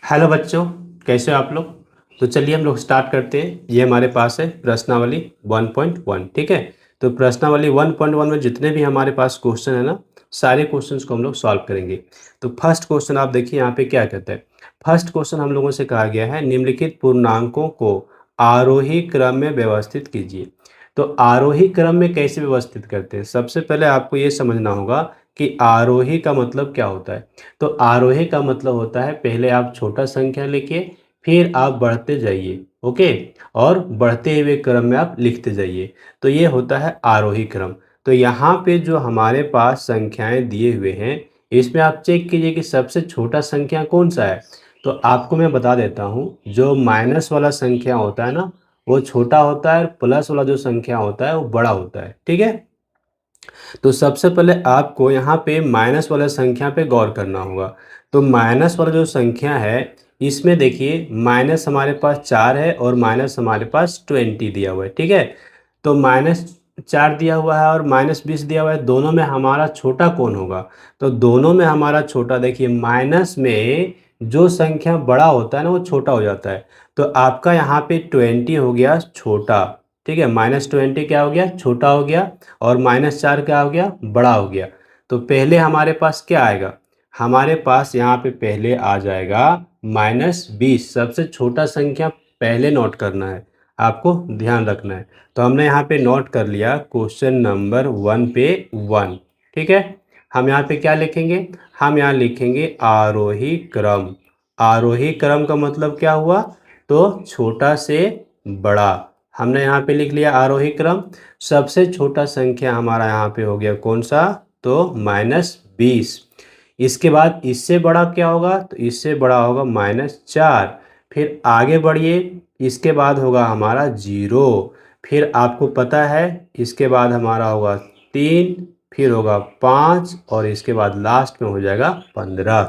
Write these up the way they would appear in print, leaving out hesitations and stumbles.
Hello बच्चों, कैसे हो आप लोग। तो चलिए हम लोग स्टार्ट करते हैं। ये हमारे पास है प्रश्नावली 1.1। ठीक है। तो प्रश्नावली 1.1 में जितने भी हमारे पास क्वेश्चन है ना, सारे क्वेश्चंस को हम लोग सॉल्व करेंगे। तो फर्स्ट क्वेश्चन आप देखिए यहाँ पे क्या कहता है। फर्स्ट क्वेश्चन हम लोगों से कहा गया है निम्नलिखित पूर्णांकों को आरोही क्रम में व्यवस्थित कीजिए। तो आरोही क्रम में कैसे व्यवस्थित करते हैं, सबसे पहले आपको ये समझना होगा कि आरोही का मतलब क्या होता है। तो आरोही का मतलब होता है पहले आप छोटा संख्या लिखिए, फिर आप बढ़ते जाइए। ओके। और बढ़ते हुए क्रम में आप लिखते जाइए। तो ये होता है आरोही क्रम। तो यहाँ पे जो हमारे पास संख्याएं दिए हुए हैं, इसमें आप चेक कीजिए कि सबसे छोटा संख्या कौन सा है। तो आपको मैं बता देता हूँ, जो माइनस वाला संख्या होता है ना, वो छोटा होता है, और प्लस वाला जो संख्या होता है वो बड़ा होता है। ठीक है। तो सबसे पहले आपको यहाँ पे माइनस वाला संख्या पे गौर करना होगा। तो माइनस वाला जो संख्या है, इसमें देखिए माइनस हमारे पास 4 है और माइनस हमारे पास 20 दिया हुआ है। ठीक है। तो -4 दिया हुआ है और -20 दिया हुआ है, दोनों में हमारा छोटा कौन होगा। तो दोनों में हमारा छोटा देखिए, माइनस में जो संख्या बड़ा होता है ना, वो छोटा हो जाता है। तो आपका यहाँ पे 20 हो गया छोटा। ठीक है। -20 क्या हो गया, छोटा हो गया। और -4 क्या हो गया, बड़ा हो गया। तो पहले हमारे पास क्या आएगा, हमारे पास यहाँ पे पहले आ जाएगा -20। सबसे छोटा संख्या पहले नोट करना है, आपको ध्यान रखना है। तो हमने यहाँ पे नोट कर लिया क्वेश्चन नंबर 1 पे 1। ठीक है। हम यहाँ पे क्या लिखेंगे, हम यहाँ लिखेंगे आरोही क्रम। आरोही क्रम का मतलब क्या हुआ, तो छोटा से बड़ा। हमने यहाँ पे लिख लिया आरोही क्रम। सबसे छोटा संख्या हमारा यहाँ पे हो गया कौन सा, तो -20। इसके बाद इससे बड़ा क्या होगा, तो इससे बड़ा होगा -4। फिर आगे बढ़िए, इसके बाद होगा हमारा 0। फिर आपको पता है इसके बाद हमारा होगा 3, फिर होगा 5, और इसके बाद लास्ट में हो जाएगा 15।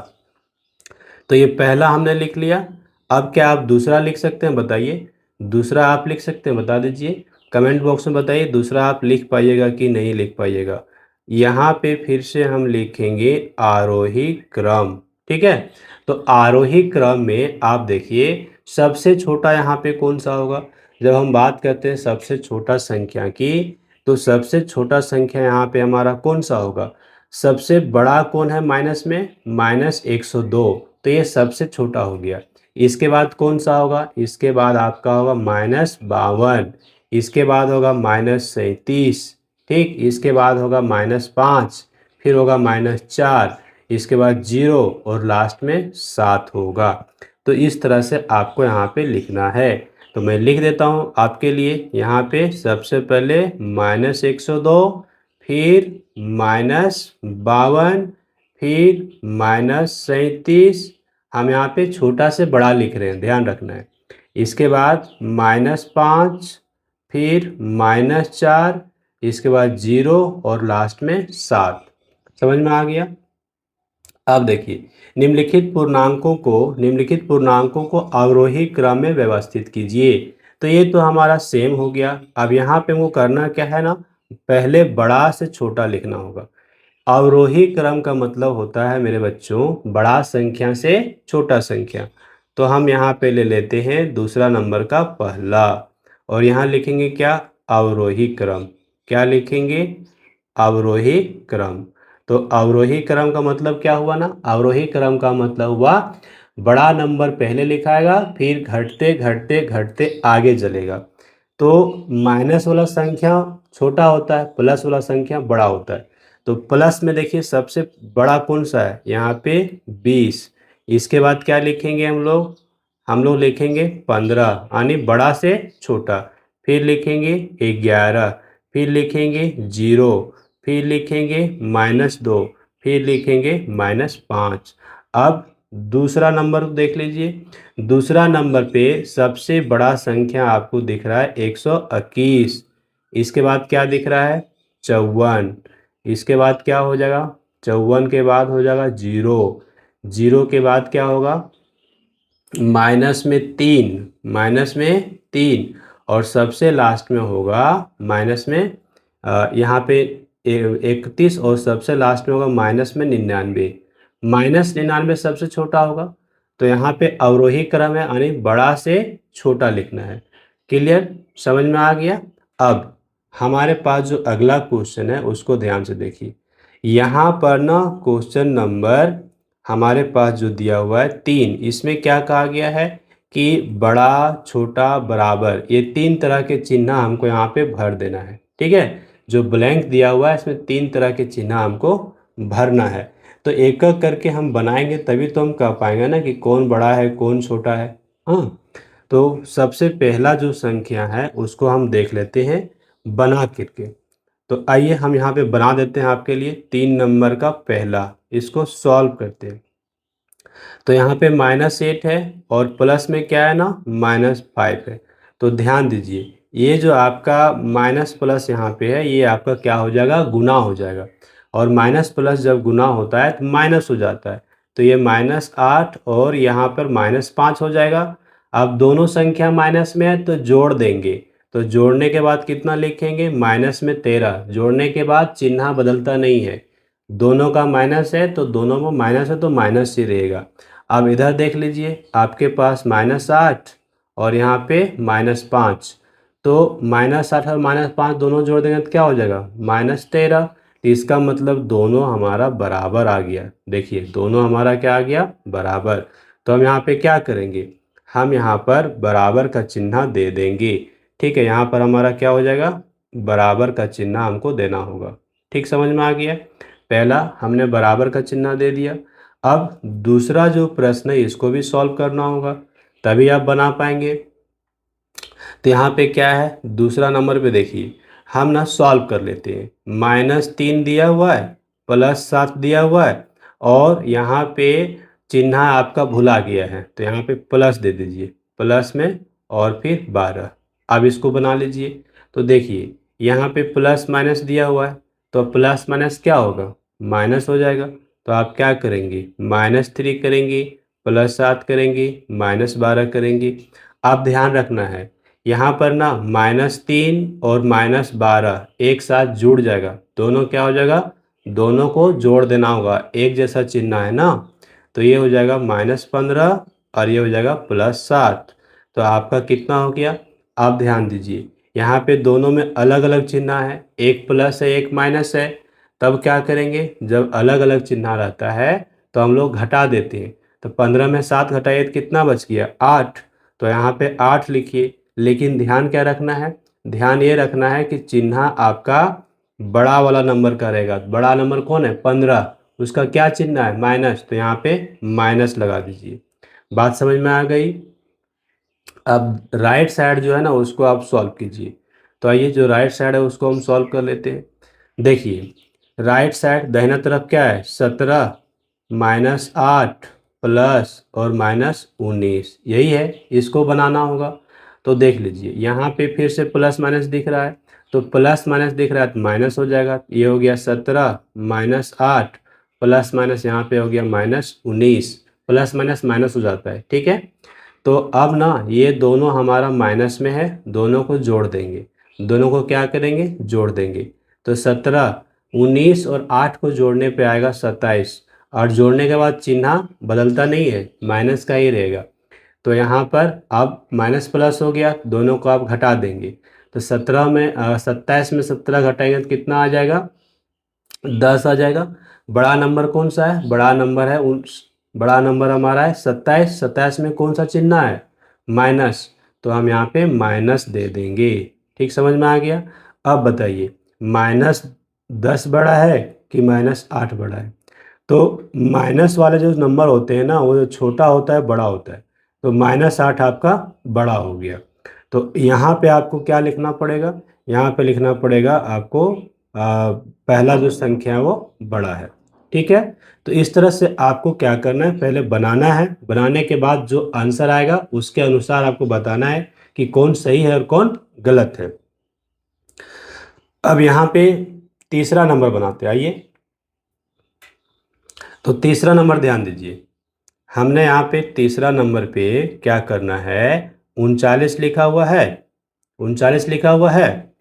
तो ये पहला हमने लिख लिया। अब क्या आप दूसरा लिख सकते हैं, बताइए। दूसरा आप लिख सकते हैं, बता दीजिए कमेंट बॉक्स में, बताइए दूसरा आप लिख पाइएगा कि नहीं लिख पाइएगा। यहाँ पे फिर से हम लिखेंगे आरोही क्रम। ठीक है। तो आरोही क्रम में आप देखिए सबसे छोटा यहाँ पे कौन सा होगा। जब हम बात करते हैं सबसे छोटा संख्या की, तो सबसे छोटा संख्या यहाँ पे हमारा कौन सा होगा। सबसे बड़ा कौन है माइनस में, -102। तो ये सबसे छोटा हो गया। इसके बाद कौन सा होगा, इसके बाद आपका होगा -52। इसके बाद होगा -37। ठीक। इसके बाद होगा -5, फिर होगा -4, इसके बाद 0, और लास्ट में 7 होगा। तो इस तरह से आपको यहाँ पे लिखना है। तो मैं लिख देता हूँ आपके लिए। यहाँ पे सबसे पहले -102, फिर -52, फिर -37। हम यहाँ पे छोटा से बड़ा लिख रहे हैं, ध्यान रखना है। इसके बाद -5, फिर -4, इसके बाद 0, और लास्ट में 7। समझ में आ गया। अब देखिए निम्नलिखित पूर्णांकों को अवरोही क्रम में व्यवस्थित कीजिए। तो ये तो हमारा सेम हो गया। अब यहाँ पे वो करना क्या है ना, पहले बड़ा से छोटा लिखना होगा। अवरोही क्रम का मतलब होता है मेरे बच्चों, बड़ा संख्या से छोटा संख्या। तो हम यहाँ पे ले लेते हैं दूसरा नंबर का पहला, और यहाँ लिखेंगे क्या, अवरोही क्रम। क्या लिखेंगे, अवरोही क्रम। तो अवरोही क्रम का मतलब क्या हुआ ना, अवरोही क्रम का मतलब हुआ बड़ा नंबर पहले लिखाएगा, फिर घटते घटते घटते आगे चलेगा। तो माइनस वाला संख्या छोटा होता है, प्लस वाला संख्या बड़ा होता है। तो प्लस में देखिए सबसे बड़ा कौन सा है, यहाँ पे 20। इसके बाद क्या लिखेंगे हम लोग लिखेंगे 15, यानी बड़ा से छोटा। फिर लिखेंगे 11, फिर लिखेंगे 0, फिर लिखेंगे -2, फिर लिखेंगे -5। अब दूसरा नंबर देख लीजिए। दूसरा नंबर पे सबसे बड़ा संख्या आपको दिख रहा है 121। इसके बाद क्या दिख रहा है, 54। इसके बाद क्या हो जाएगा, 54 के बाद हो जाएगा 0। 0 के बाद क्या होगा, -3। और सबसे लास्ट में होगा माइनस में यहाँ पे 31, और सबसे लास्ट में होगा -99। -99 सबसे छोटा होगा। तो यहाँ पे अवरोही क्रम है, यानी बड़ा से छोटा लिखना है। क्लियर, समझ में आ गया। अब हमारे पास जो अगला क्वेश्चन है उसको ध्यान से देखिए। यहाँ पर ना क्वेश्चन नंबर हमारे पास जो दिया हुआ है 3, इसमें क्या कहा गया है कि बड़ा छोटा बराबर, ये 3 तरह के चिन्ह हमको यहाँ पे भर देना है। ठीक है, जो ब्लैंक दिया हुआ है इसमें 3 तरह के चिन्ह हमको भरना है। तो एक एक करके हम बनाएंगे तभी तो हम कह पाएंगे ना कि कौन बड़ा है कौन छोटा है। हाँ, तो सबसे पहला जो संख्या है उसको हम देख लेते हैं बना करके। तो आइए हम यहाँ पे बना देते हैं आपके लिए 3 नंबर का पहला, इसको सॉल्व करते हैं। तो यहाँ पे -8 है और प्लस में क्या है ना -5 है। तो ध्यान दीजिए, ये जो आपका माइनस प्लस यहाँ पे है ये आपका क्या हो जाएगा, गुना हो जाएगा। और माइनस प्लस जब गुना होता है तो माइनस हो जाता है। तो ये -8 और यहाँ पर -5 हो जाएगा। अब दोनों संख्या माइनस में है तो जोड़ देंगे। तो जोड़ने के बाद कितना लिखेंगे, माइनस में 13। जोड़ने के बाद चिन्ह बदलता नहीं है, दोनों का माइनस है तो दोनों में माइनस है तो माइनस ही रहेगा। अब इधर देख लीजिए, आपके पास -8 और यहाँ पे -5। तो -8 और -5 दोनों जोड़ देंगे तो क्या हो जाएगा, -13। तो इसका मतलब दोनों हमारा बराबर आ गया। देखिए दोनों हमारा क्या आ गया, बराबर। तो हम यहाँ पे क्या करेंगे, हम यहाँ पर बराबर का चिन्ह दे देंगे। ठीक है, यहाँ पर हमारा क्या हो जाएगा, बराबर का चिन्ह हमको देना होगा। ठीक, समझ में आ गया। पहला हमने बराबर का चिन्ह दे दिया। अब दूसरा जो प्रश्न है इसको भी सॉल्व करना होगा तभी आप बना पाएंगे। तो यहाँ पे क्या है, दूसरा नंबर पे देखिए, हम ना सॉल्व कर लेते हैं। -3 दिया हुआ है, +7 दिया हुआ है और यहाँ पे चिन्ह आपका भुला गया है तो यहाँ पे प्लस दे दीजिए, प्लस में और फिर 12। अब इसको बना लीजिए। तो देखिए यहाँ पे प्लस माइनस दिया हुआ है तो प्लस माइनस क्या होगा, माइनस हो जाएगा। तो आप क्या करेंगे, -3 करेंगे, +7 करेंगे, -12 करेंगे। आप ध्यान रखना है यहाँ पर ना -3 और -12 एक साथ जुड़ जाएगा, दोनों क्या हो जाएगा, दोनों को जोड़ देना होगा, एक जैसा चिन्ह है ना। तो ये हो जाएगा -15 और ये हो जाएगा +7। तो आपका कितना हो गया। आप ध्यान दीजिए यहाँ पे दोनों में अलग अलग चिन्ह है, एक प्लस है एक माइनस है। तब क्या करेंगे, जब अलग अलग चिन्ह रहता है तो हम लोग घटा देते हैं। तो 15 में 7 घटाइए तो कितना बच गया, 8। तो यहाँ पे 8 लिखिए। लेकिन ध्यान क्या रखना है, ध्यान ये रखना है कि चिन्ह आपका बड़ा वाला नंबर का रहेगा। बड़ा नंबर कौन है, 15, उसका क्या चिन्ह है, माइनस। तो यहाँ पे माइनस लगा दीजिए। बात समझ में आ गई। अब राइट साइड जो है ना उसको आप सॉल्व कीजिए। तो आइए जो राइट साइड है उसको हम सॉल्व कर लेते हैं। देखिए राइट साइड दाहिना तरफ क्या है, 17 -8 प्लस और -19, यही है, इसको बनाना होगा। तो देख लीजिए यहाँ पे फिर से प्लस माइनस दिख रहा है तो प्लस माइनस दिख रहा है तो माइनस हो जाएगा। ये हो गया 17 -8 प्लस माइनस यहाँ पे हो गया -19, प्लस माइनस माइनस हो जाता है। ठीक है, तो अब ना ये दोनों हमारा माइनस में है, दोनों को जोड़ देंगे। दोनों को क्या करेंगे, जोड़ देंगे। तो 17, 19 और 8 को जोड़ने पे आएगा 27 और जोड़ने के बाद चिन्ह बदलता नहीं है, माइनस का ही रहेगा। तो यहाँ पर अब माइनस प्लस हो गया, दोनों को आप घटा देंगे। तो 27 में 17 घटाएंगे तो कितना आ जाएगा, 10 आ जाएगा। बड़ा नंबर कौन सा है, बड़ा नंबर है बड़ा नंबर हमारा है 27। 27 में कौन सा चिन्ह है, माइनस। तो हम यहाँ पे माइनस दे देंगे। ठीक, समझ में आ गया। अब बताइए -10 बड़ा है कि -8 बड़ा है। तो माइनस वाले जो नंबर होते हैं ना वो जो छोटा होता है बड़ा होता है। तो -8 आपका बड़ा हो गया। तो यहाँ पे आपको क्या लिखना पड़ेगा, यहाँ पे लिखना पड़ेगा आपको पहला जो संख्या है वो बड़ा है। ठीक है, तो इस तरह से आपको क्या करना है, पहले बनाना है, बनाने के बाद जो आंसर आएगा उसके अनुसार आपको बताना है कि कौन सही है और कौन गलत है। अब यहाँ पे तीसरा नंबर बनाते हैं, आइए। तो तीसरा नंबर ध्यान दीजिए, हमने यहाँ पे तीसरा नंबर पे क्या करना है, 39 लिखा हुआ है, 39 लिखा हुआ है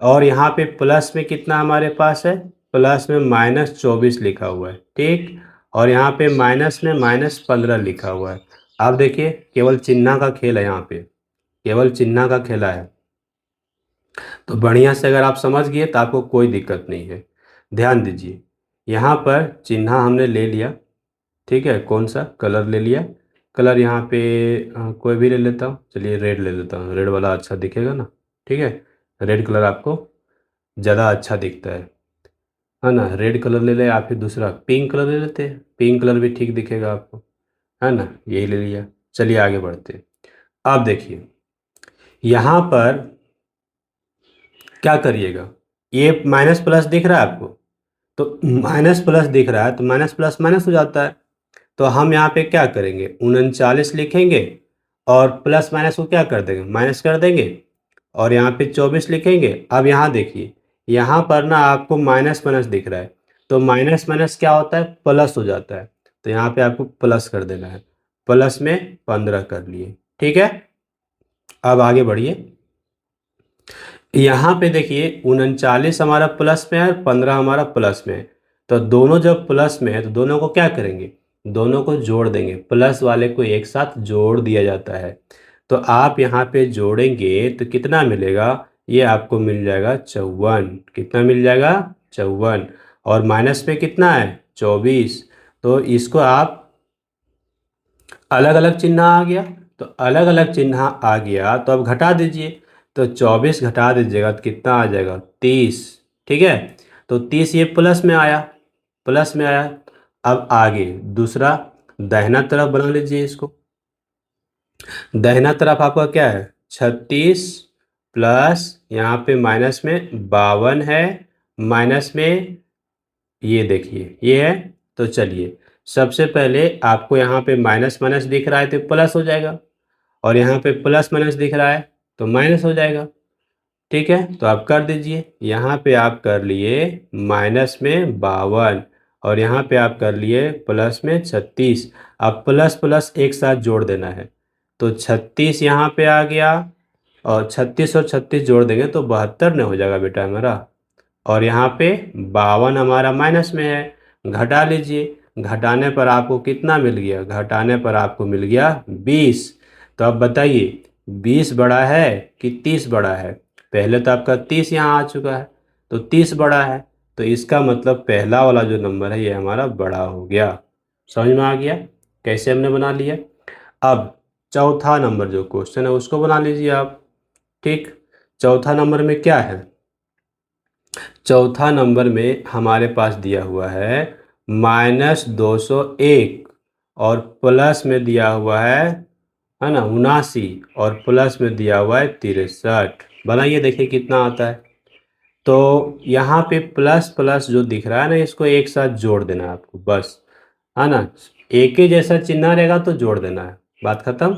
और यहाँ पे प्लस में कितना हमारे पास है, प्लस में -24 लिखा हुआ है। ठीक, और यहाँ पे माइनस में -15 लिखा हुआ है। आप देखिए केवल चिन्ह का खेल है, यहाँ पे केवल चिन्ह का खेला है। तो बढ़िया से अगर आप समझ गए तो आपको कोई दिक्कत नहीं है। ध्यान दीजिए, यहाँ पर चिन्ह हमने ले लिया, ठीक है। कौन सा कलर ले लिया, कलर यहाँ पे कोई भी ले लेता हूँ। चलिए रेड ले लेता हूँ, रेड वाला अच्छा दिखेगा ना, ठीक है। रेड कलर आपको ज़्यादा अच्छा दिखता है ना। रेड कलर ले ले, या फिर दूसरा पिंक कलर ले लेते हैं, पिंक कलर भी ठीक दिखेगा आपको, है ना। यही ले लिया। चलिए आगे बढ़ते हैं। आप देखिए यहाँ पर क्या करिएगा, ये माइनस प्लस दिख रहा है आपको, तो माइनस प्लस दिख रहा है तो माइनस प्लस माइनस हो जाता है। तो हम यहाँ पे क्या करेंगे, 39 लिखेंगे और प्लस माइनस को क्या कर देंगे, माइनस कर देंगे, और यहाँ पे 24 लिखेंगे। अब यहाँ देखिए, यहाँ पर ना आपको माइनस माइनस दिख रहा है, तो माइनस माइनस क्या होता है, प्लस हो जाता है। तो यहाँ पे आपको प्लस कर देना है, प्लस में 15 कर लिए, ठीक है। अब आगे बढ़िए, यहाँ पे देखिए 39 हमारा प्लस में है और 15 हमारा प्लस में है। तो दोनों जब प्लस में है तो दोनों को क्या करेंगे, दोनों को जोड़ देंगे। प्लस वाले को एक साथ जोड़ दिया जाता है। तो आप यहाँ पे जोड़ेंगे तो कितना मिलेगा, ये आपको मिल जाएगा 54। कितना मिल जाएगा, 54। और माइनस में कितना है, 24। तो इसको आप अलग अलग चिन्ह आ गया, तो अलग अलग चिन्ह आ गया तो अब घटा दीजिए। तो 24 घटा दीजिएगा तो कितना आ जाएगा, 30, ठीक है। तो 30 ये प्लस में आया, प्लस में आया। अब आगे दूसरा दाहिना तरफ बना लीजिए इसको। दाहिना तरफ आपका क्या है, 36 प्लस यहाँ पे माइनस में 52 है, माइनस में ये देखिए ये है। तो चलिए सबसे पहले आपको यहाँ पे माइनस माइनस दिख रहा है तो प्लस हो जाएगा, और यहाँ पे प्लस माइनस दिख रहा है तो माइनस हो जाएगा, ठीक है। तो आप कर दीजिए, यहाँ पे आप कर लिए माइनस में 52 और यहाँ पे आप कर लिए प्लस में 36। अब प्लस प्लस एक साथ जोड़ देना है, तो 36 यहाँ पे आ गया, और 36 और 36 जोड़ देंगे तो 72 न हो जाएगा बेटा हमारा। और यहाँ पे 52 हमारा माइनस में है, घटा लीजिए। घटाने पर आपको कितना मिल गया, घटाने पर आपको मिल गया 20। तो अब बताइए 20 बड़ा है कि 30 बड़ा है। पहले तो आपका 30 यहाँ आ चुका है, तो 30 बड़ा है। तो इसका मतलब पहला वाला जो नंबर है ये हमारा बड़ा हो गया। समझ में आ गया कैसे हमने बना लिया। अब चौथा नंबर जो क्वेश्चन है उसको बना लीजिए आप, ठीक। चौथा नंबर में क्या है, चौथा नंबर में हमारे पास दिया हुआ है -201 और प्लस में दिया हुआ है ना 79, और प्लस में दिया हुआ है 63। बनाइए देखिए कितना आता है। तो यहाँ पे प्लस प्लस जो दिख रहा है ना, इसको एक साथ जोड़ देना है आपको बस, है ना। एक ही जैसा चिन्ह रहेगा तो जोड़ देना है, बात खत्म।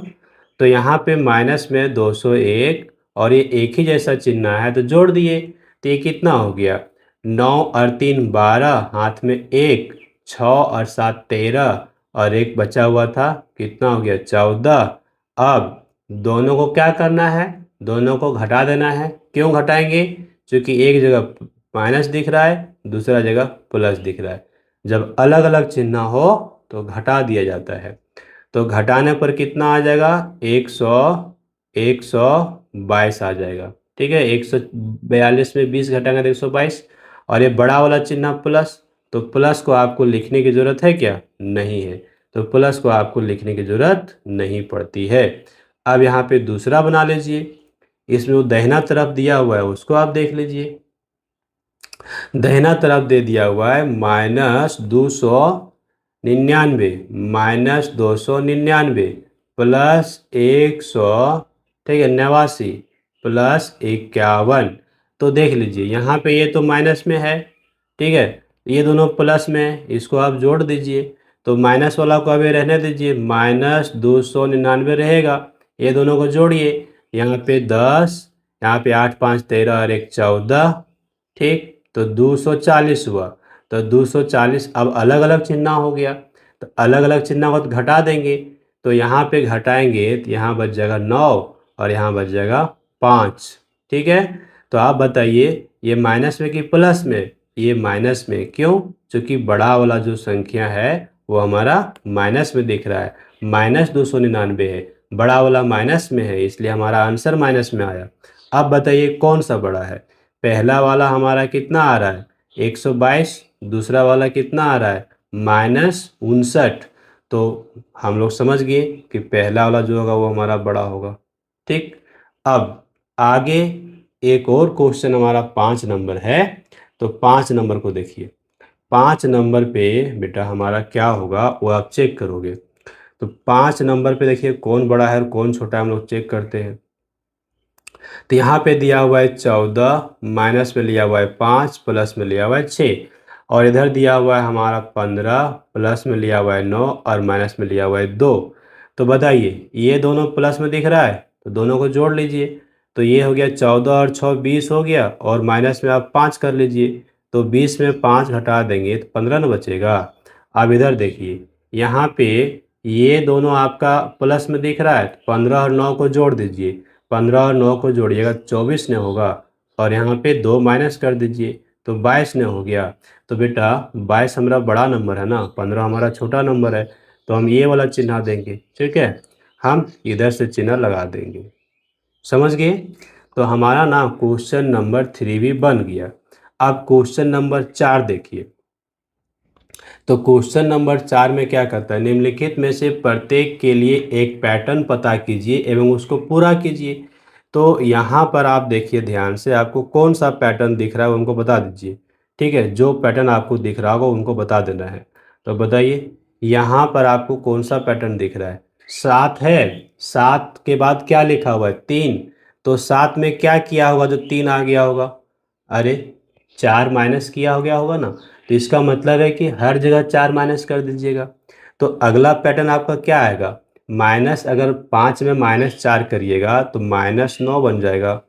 तो यहाँ पे माइनस में 201 और ये एक ही जैसा चिन्ह है तो जोड़ दिए। तो ये कितना हो गया, 9 और 3 12, हाथ में 1, 6 और 7 13, और एक बचा हुआ था कितना हो गया, 14। अब दोनों को क्या करना है, दोनों को घटा देना है। क्यों घटाएंगे, क्योंकि एक जगह माइनस दिख रहा है, दूसरा जगह प्लस दिख रहा है। जब अलग अलग चिन्ह हो तो घटा दिया जाता है। तो घटाने पर कितना आ जाएगा, 122 आ जाएगा, ठीक है। 142 में 20 घटाएंगे तो 122। और ये बड़ा वाला चिन्ह प्लस, तो प्लस को आपको लिखने की ज़रूरत है क्या, नहीं है। तो प्लस को आपको लिखने की ज़रूरत नहीं पड़ती है। अब यहाँ पे दूसरा बना लीजिए, इसमें वो दाहिना तरफ दिया हुआ है उसको आप देख लीजिए। दाहिना तरफ दे दिया हुआ है -299, -299 प्लस 100, ठीक है, 89 प्लस 51। तो देख लीजिए यहाँ पे ये तो माइनस में है, ठीक है, ये दोनों प्लस में है, इसको आप जोड़ दीजिए। तो माइनस वाला को अभी रहने दीजिए, -299 रहेगा। ये दोनों को जोड़िए, यहाँ पे 10, यहाँ पे 8 5 13 और 1 14, ठीक। तो 240 हुआ। तो 240 अब अलग अलग चिन्ह हो गया, तो अलग अलग चिन्ह को तो घटा देंगे। तो यहाँ पे घटाएंगे तो यहाँ बच जाएगा 9 और यहाँ बच जाएगा 5, ठीक है। तो आप बताइए ये माइनस में कि प्लस में, ये माइनस में, क्यों, क्योंकि बड़ा वाला जो संख्या है वो हमारा माइनस में दिख रहा है, -299 है, बड़ा वाला माइनस में है, इसलिए हमारा आंसर माइनस में आया। अब बताइए कौन सा बड़ा है। पहला वाला हमारा कितना आ रहा है 122, दूसरा वाला कितना आ रहा है -59। तो हम लोग समझ गए कि पहला वाला जो होगा वो हमारा बड़ा होगा। ठीक, अब आगे एक और क्वेश्चन हमारा 5 नंबर है, तो 5 नंबर को देखिए। 5 नंबर पे बेटा हमारा क्या होगा वो आप चेक करोगे। तो 5 नंबर पे देखिए कौन बड़ा है और कौन छोटा है, हम लोग चेक करते हैं। तो यहाँ पे दिया हुआ है 14, माइनस में लिया हुआ है 5, प्लस में लिया हुआ है 6, और इधर दिया हुआ है हमारा 15, प्लस में लिया हुआ है 9 और माइनस में लिया हुआ है 2। तो बताइए ये दोनों प्लस में दिख रहा है तो दोनों को जोड़ लीजिए। तो ये हो गया 14 और 6 20 हो गया, और माइनस में आप 5 कर लीजिए। तो 20 में 5 घटा देंगे तो 15 न बचेगा। अब इधर देखिए यहाँ पे ये दोनों आपका प्लस में दिख रहा है, 15 और 9 को जोड़ दीजिए। 15 और 9 को जोड़िएगा 24 ने होगा, और यहाँ पे 2 माइनस कर दीजिए तो 22 ने हो गया। तो बेटा 22 हमारा बड़ा नंबर है ना, 15 हमारा छोटा नंबर है, तो हम ये वाला चिन्ह देंगे। ठीक है, हम इधर से चिन्ह लगा देंगे। समझ गए। तो हमारा ना क्वेश्चन नंबर 3 भी बन गया। अब क्वेश्चन नंबर 4 देखिए। तो क्वेश्चन नंबर 4 में क्या करता है, निम्नलिखित में से प्रत्येक के लिए एक पैटर्न पता कीजिए एवं उसको पूरा कीजिए। तो यहाँ पर आप देखिए ध्यान से, आपको कौन सा पैटर्न दिख रहा है उनको बता दीजिए। ठीक है, जो पैटर्न आपको दिख रहा होगा उनको बता देना है। तो बताइए यहाँ पर आपको कौन सा पैटर्न दिख रहा है। 7 है, 7 के बाद क्या लिखा हुआ है 3। तो 7 में क्या किया होगा जो 3 आ गया होगा, अरे 4 माइनस किया हो गया होगा ना। तो इसका मतलब है कि हर जगह 4 माइनस कर दीजिएगा। तो अगला पैटर्न आपका क्या आएगा, माइनस, अगर 5 में -4 करिएगा तो -9 बन जाएगा।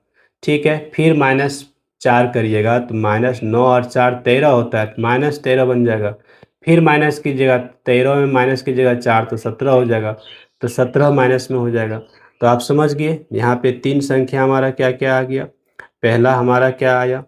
ठीक है, फिर -4 करिएगा तो -9 और 4 13 होता है, तो -13 बन जाएगा। फिर माइनस कीजिएगा, 13 में माइनस कीजिएगा 4 तो 17 हो जाएगा, तो 17 माइनस में हो जाएगा। तो आप समझ गए यहाँ पे 3 संख्या हमारा क्या क्या आ गया। पहला हमारा क्या आया,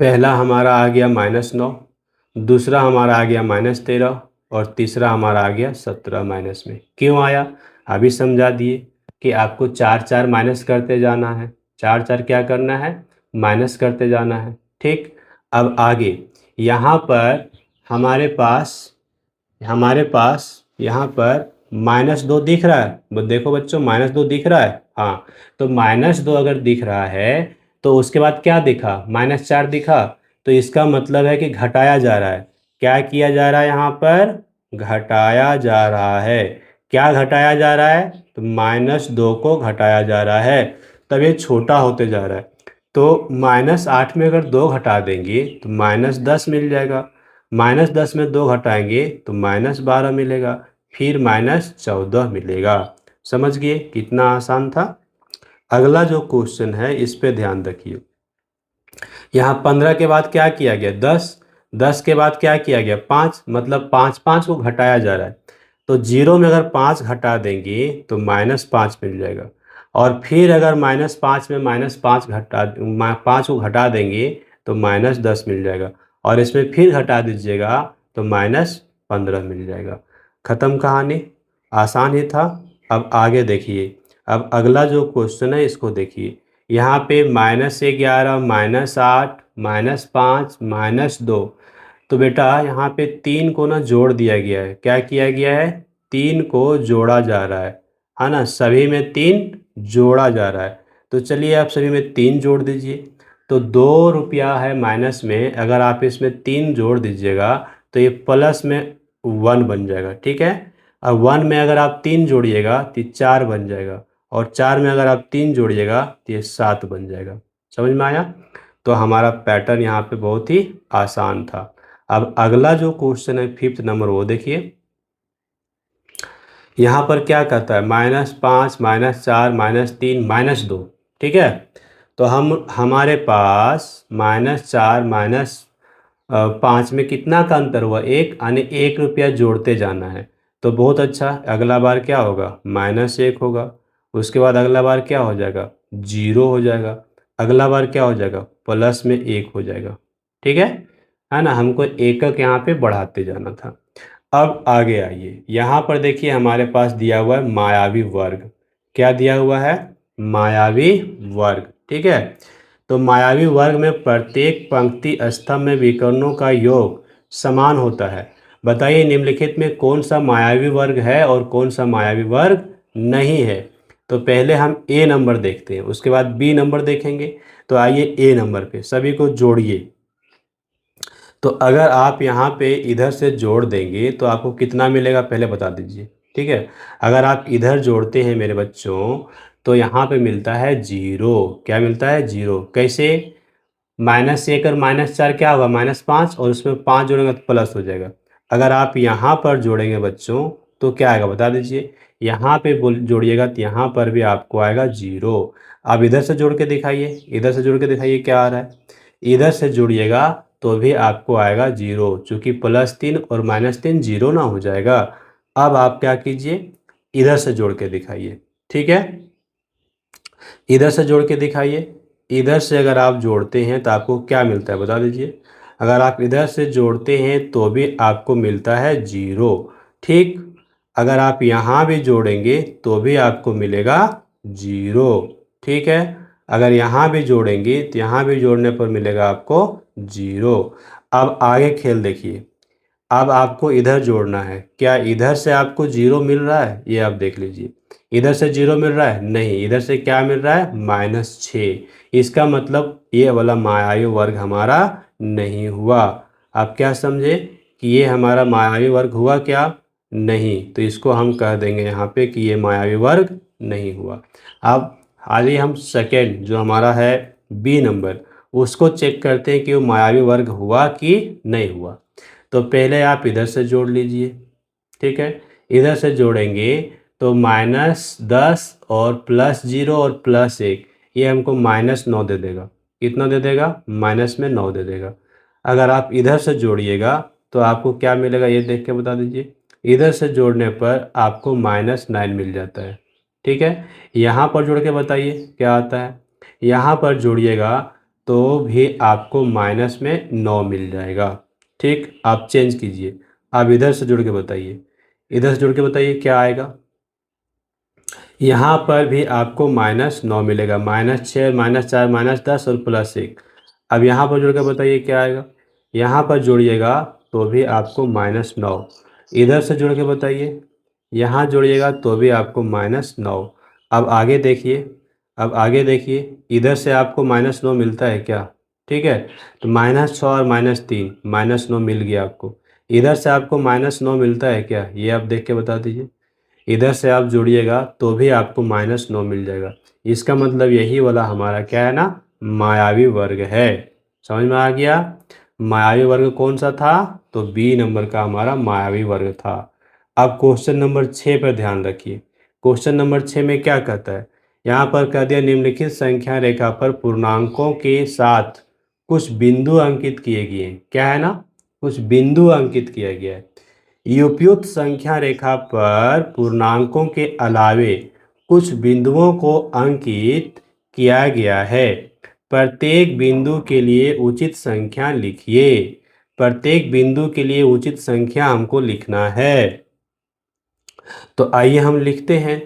पहला हमारा आ गया -9, दूसरा हमारा आ गया -13, और तीसरा हमारा आ गया 17 माइनस में। क्यों आया अभी समझा दिए कि आपको 4 4 माइनस करते जाना है, 4 4 क्या करना है, माइनस करते जाना है। ठीक, अब आगे यहाँ पर हमारे पास यहाँ पर -2 दिख रहा है, देखो बच्चों -2 दिख रहा है। हाँ, तो -2 अगर दिख रहा है तो उसके बाद क्या दिखा, -4 दिखा, तो इसका मतलब है कि घटाया जा रहा है। क्या किया जा रहा है यहाँ पर, घटाया जा रहा है। क्या घटाया जा रहा है, तो -2 को घटाया जा रहा है, तब ये छोटा होते जा रहा है। तो -8 में अगर 2 घटा देंगे तो -10 मिल जाएगा, -10 में 2 घटाएंगे तो -12 मिलेगा, फिर -14 मिलेगा। समझ गए कितना आसान था। अगला जो क्वेश्चन है इस पे ध्यान रखिए। यहाँ 15 के बाद क्या किया गया 10, 10 के बाद क्या किया गया 5, मतलब 5 5 को घटाया जा रहा है। तो 0 में अगर 5 घटा देंगे तो -5 मिल जाएगा, और फिर अगर -5 में -5 घटा 5 को घटा देंगे तो -10 मिल जाएगा, और इसमें फिर घटा दीजिएगा तो -15 मिल जाएगा। ख़त्म कहानी, आसान ही था। अब आगे देखिए, अब अगला जो क्वेश्चन है इसको देखिए। यहाँ पे -11, -8, -5, -2। तो बेटा यहाँ पे 3 को ना जोड़ दिया गया है। क्या किया गया है, 3 को जोड़ा जा रहा है ना, सभी में 3 जोड़ा जा रहा है। तो चलिए आप सभी में 3 जोड़ दीजिए। तो 2 रुपया है माइनस में, अगर आप इसमें 3 जोड़ दीजिएगा तो ये प्लस में 1 बन जाएगा। ठीक है, अब 1 में अगर आप 3 जोड़िएगा तो 4 बन जाएगा, और 4 में अगर आप 3 जोड़िएगा तो ये 7 बन जाएगा। समझ में आया। तो हमारा पैटर्न यहाँ पे बहुत ही आसान था। अब अगला जो क्वेश्चन है 5th नंबर वो देखिए। यहाँ पर क्या कहता है, -5, -4, -3, -2। ठीक है, तो हमारे पास -4 -5 में कितना का अंतर हुआ, 1, यानी 1 रुपया जोड़ते जाना है। तो बहुत अच्छा, अगला बार क्या होगा -1 होगा, उसके बाद अगला बार क्या हो जाएगा 0 हो जाएगा, अगला बार क्या हो जाएगा प्लस में 1 हो जाएगा। ठीक है ना, हमको एकक यहाँ पे बढ़ाते जाना था। अब आगे आइए, यहाँ पर देखिए हमारे पास दिया हुआ है मायावी वर्ग। क्या दिया हुआ है? मायावी वर्ग। ठीक है, तो मायावी वर्ग में प्रत्येक पंक्ति स्तंभ में विकर्णों का योग समान होता है। बताइए निम्नलिखित में कौन सा मायावी वर्ग है और कौन सा मायावी वर्ग नहीं है। तो पहले हम ए नंबर देखते हैं, उसके बाद बी नंबर देखेंगे। तो आइए ए नंबर पे सभी को जोड़िए। तो अगर आप यहाँ पे इधर से जोड़ देंगे तो आपको कितना मिलेगा पहले बता दीजिए। ठीक है, अगर आप इधर जोड़ते हैं मेरे बच्चों तो यहाँ पे मिलता है 0। क्या मिलता है? 0। कैसे? -1 और -4 क्या होगा? -5, और उसमें 5 जोड़ेंगे तो प्लस हो जाएगा। अगर आप यहाँ पर जोड़ेंगे बच्चों तो क्या आएगा बता दीजिए। यहाँ पे जोड़िएगा तो यहाँ पर भी आपको आएगा 0। अब इधर से जोड़ के दिखाइए, इधर से जोड़ के दिखाइए क्या आ रहा है। इधर से जोड़िएगा तो भी आपको आएगा 0, चूँकि +3 और -3 0 ना हो जाएगा। अब आप क्या कीजिए, इधर से जोड़ के दिखाइए। ठीक है, इधर से जोड़ के दिखाइए। इधर से अगर आप जोड़ते हैं तो आपको क्या मिलता है बता दीजिए। अगर आप इधर से जोड़ते हैं तो भी आपको मिलता है 0। ठीक, अगर आप यहाँ भी जोड़ेंगे तो भी आपको मिलेगा 0। ठीक है, अगर यहाँ भी जोड़ेंगे तो यहाँ भी जोड़ने पर मिलेगा आपको 0। अब आगे खेल देखिए। अब आपको इधर जोड़ना है। क्या इधर से आपको 0 मिल रहा है? ये आप देख लीजिए। इधर से 0 मिल रहा है? नहीं, इधर से क्या मिल रहा है? -6। इसका मतलब ये वाला मायावी वर्ग हमारा नहीं हुआ। आप क्या समझे कि ये हमारा मायावी वर्ग हुआ क्या? नहीं, तो इसको हम कह देंगे यहाँ पे कि ये मायावी वर्ग नहीं हुआ। अब आइए हम सेकेंड जो हमारा है बी नंबर, उसको चेक करते हैं कि वो मायावी वर्ग हुआ कि नहीं हुआ। तो पहले आप इधर से जोड़ लीजिए। ठीक है, इधर से जोड़ेंगे तो -10 और +0 और +1, ये हमको -9 दे देगा। कितना दे देगा? -9 दे देगा। अगर आप इधर से जोड़िएगा तो आपको क्या मिलेगा ये देख के बता दीजिए। इधर से जोड़ने पर आपको -9 मिल जाता है। ठीक है, यहाँ पर जोड़ के बताइए क्या आता है। यहाँ पर जोड़िएगा तो भी आपको -9 मिल जाएगा। ठीक, आप चेंज कीजिए। आप इधर से जुड़ के बताइए, इधर से जुड़ के बताइए क्या आएगा। यहाँ पर भी आपको -9 मिलेगा। -6, -4, -10 और +1। अब यहाँ पर जुड़ के बताइए क्या आएगा। यहाँ पर जोड़िएगा तो भी आपको -9। इधर से जुड़ के बताइए, यहाँ जोड़िएगा तो भी आपको -9। अब आगे देखिए, अब आगे देखिए, इधर से आपको -9 मिलता है क्या? ठीक है, तो -6 और -3, -9 मिल गया आपको। इधर से आपको -9 मिलता है क्या? ये आप देख के बता दीजिए। इधर से आप जोड़िएगा तो भी आपको -9 मिल जाएगा। इसका मतलब यही वाला हमारा क्या है ना, मायावी वर्ग है। समझ में आ गया? मायावी वर्ग कौन सा था? तो बी नंबर का हमारा मायावी वर्ग था। अब क्वेश्चन नंबर 6 पर ध्यान रखिए। क्वेश्चन नंबर 6 में क्या कहता है? यहाँ पर कह दिया निम्नलिखित संख्या रेखा पर पूर्णांकों के साथ कुछ बिंदु अंकित किए गए हैं। क्या है ना? कुछ बिंदु अंकित किया गया है। उपयुक्त संख्या रेखा पर पूर्णांकों के अलावे कुछ बिंदुओं को अंकित किया गया है। प्रत्येक बिंदु के लिए उचित संख्या लिखिए। प्रत्येक बिंदु के लिए उचित संख्या हमको लिखना है। तो आइए हम लिखते हैं।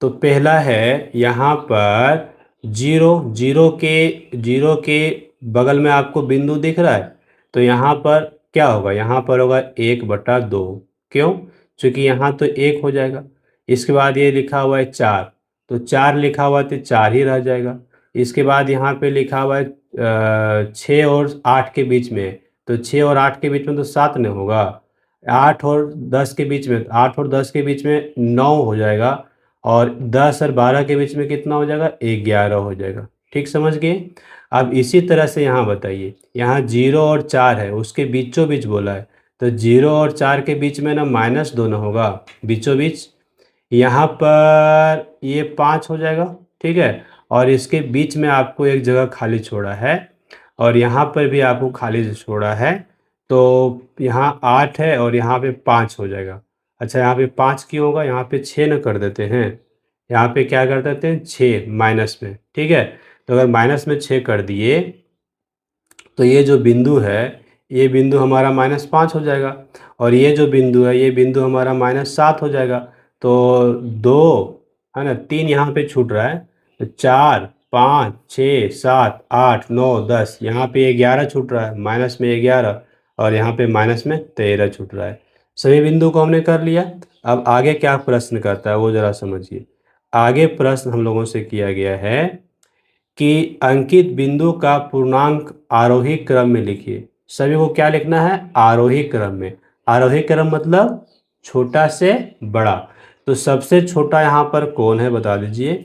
तो पहला है यहाँ पर 0, 0 के बगल में आपको बिंदु दिख रहा है। तो यहाँ पर क्या होगा? यहाँ पर होगा 1/2। क्यों? क्योंकि यहाँ तो 1 हो जाएगा। इसके बाद ये लिखा हुआ है 4, तो 4 लिखा हुआ है तो 4 ही रह जाएगा। इसके बाद यहाँ पे लिखा हुआ है 6 और 8 के बीच में, तो 6 और 8 के बीच में तो 7 नहीं होगा। 8 और 10 के बीच में, 8 और 10 के बीच में 9 हो जाएगा। और 10 और 12 के बीच में कितना हो जाएगा? 11 हो जाएगा। ठीक समझ गए? अब इसी तरह से यहाँ बताइए, यहाँ 0 और 4 है, उसके बीचों बीच बोला है। तो 0 और 4 के बीच में ना -2 ना होगा, बीचों बीच। यहाँ पर ये 5 हो जाएगा। ठीक है, और इसके बीच में आपको एक जगह खाली छोड़ा है, और यहाँ पर भी आपको खाली छोड़ा है। तो यहाँ 8 है और यहाँ पे 5 हो जाएगा। अच्छा, यहाँ पे 5 क्यों होगा? यहाँ पे 6 न कर देते हैं। यहाँ पे क्या कर देते हैं? 6 माइनस में। ठीक है, तो अगर माइनस में 6 कर दिए तो ये जो बिंदु है ये बिंदु हमारा -5 हो जाएगा, और ये जो बिंदु है ये बिंदु हमारा -7 हो जाएगा। तो 2 है ना, 3 यहाँ पे छूट रहा है, तो 4 5 6 7 8 9 10, यहाँ पे 11 छूट रहा है, माइनस में 11, और यहाँ पे माइनस में 13 छूट रहा है। सभी बिंदु को हमने कर लिया। अब आगे क्या प्रश्न करता है वो जरा समझिए। आगे प्रश्न हम लोगों से किया गया है कि अंकित बिंदु का पूर्णांक आरोही क्रम में लिखिए। सभी को क्या लिखना है? आरोही क्रम में। आरोही क्रम मतलब छोटा से बड़ा। तो सबसे छोटा यहाँ पर कौन है बता दीजिए।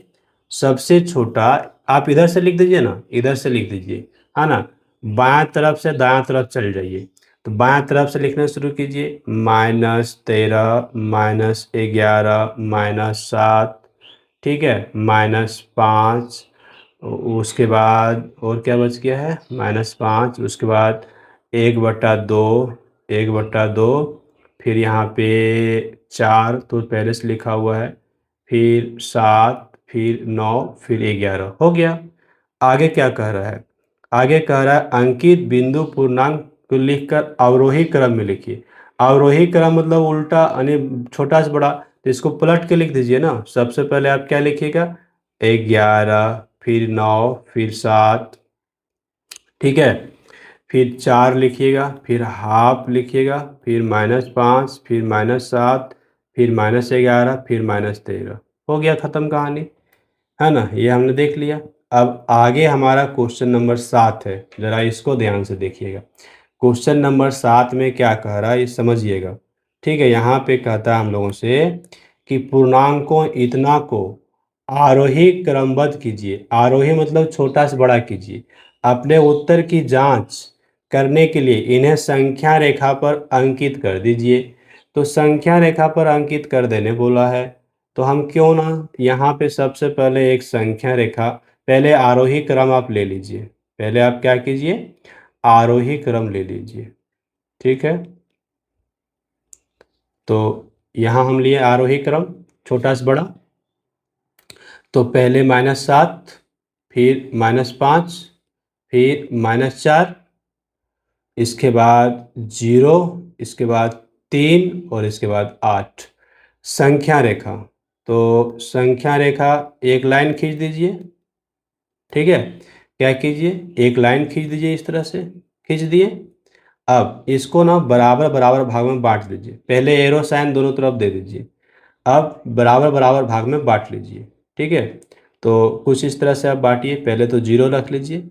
सबसे छोटा आप इधर से लिख दीजिए ना, इधर से लिख दीजिए, है ना। बायां तरफ से दायां तरफ चल जाइए। तो बायां तरफ से लिखना शुरू कीजिए, -13 -11 -7, ठीक है, -5, उसके बाद और क्या बच गया है, -5, उसके बाद 1/2, 1/2, फिर यहाँ पे 4 तो पहले से लिखा हुआ है, फिर 7, फिर 9, फिर 11 हो गया। आगे क्या कह रहा है? आगे कह रहा है अंकित बिंदु पूर्णांक को लिखकर अवरोही क्रम में लिखिए। अवरोही क्रम मतलब उल्टा, यानी छोटा से बड़ा। तो इसको पलट के लिख दीजिए ना। सबसे पहले आप क्या लिखिएगा, 11, फिर 9, फिर 7, ठीक है, फिर 4 लिखिएगा, फिर हाफ लिखिएगा, फिर -5, फिर -7, फिर -11, फिर -13। हो गया, ख़त्म कहानी, है ना। ये हमने देख लिया। अब आगे हमारा क्वेश्चन नंबर 7 है, ज़रा इसको ध्यान से देखिएगा। क्वेश्चन नंबर 7 में क्या कह रहा है ये समझिएगा, ठीक है। यहाँ पे कहता है हम लोगों से कि पूर्णांकों इतना को आरोही क्रमबद्ध कीजिए। आरोही मतलब छोटा से बड़ा कीजिए। अपने उत्तर की जांच करने के लिए इन्हें संख्या रेखा पर अंकित कर दीजिए। तो संख्या रेखा पर अंकित कर देने बोला है, तो हम क्यों ना यहाँ पे सबसे पहले एक संख्या रेखा, पहले आरोही क्रम आप ले लीजिए। पहले आप क्या कीजिए, आरोही क्रम ले लीजिए, ठीक है। तो यहाँ हम लिए आरोही क्रम छोटा से बड़ा। तो पहले -7, फिर -5, फिर -4, इसके बाद 0, इसके बाद 3, और इसके बाद 8। संख्या रेखा, तो संख्या रेखा एक लाइन खींच दीजिए, ठीक है। क्या कीजिए, एक लाइन खींच दीजिए, इस तरह से खींच दिए। अब इसको ना बराबर बराबर भाग में बांट दीजिए। पहले एरो साइन दोनों तरफ दे दीजिए, अब बराबर बराबर भाग में बांट लीजिए, ठीक है। तो कुछ इस तरह से आप बांटिए। पहले तो 0 रख लीजिए,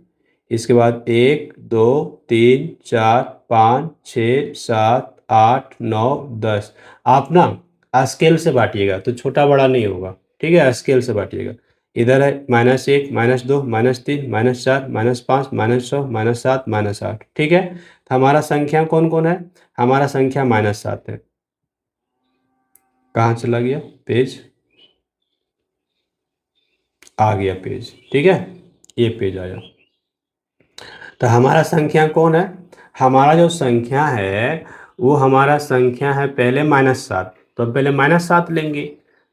इसके बाद 1 2 3 4 5 6 7 8 9 10। आप ना स्केल से बांटिएगा तो छोटा बड़ा नहीं होगा, ठीक है। स्केल से बांटिएगा। इधर है -1 -2 -3 -4 -5 -6 -7 -8, ठीक है। तो हमारा संख्या कौन कौन है? हमारा संख्या -7 है। कहाँ चला गया पेज? आ गया पेज, ठीक है, ये पेज आया। तो हमारा संख्या कौन है? हमारा जो संख्या है वो हमारा संख्या है पहले -7। तो पहले -7 लेंगे।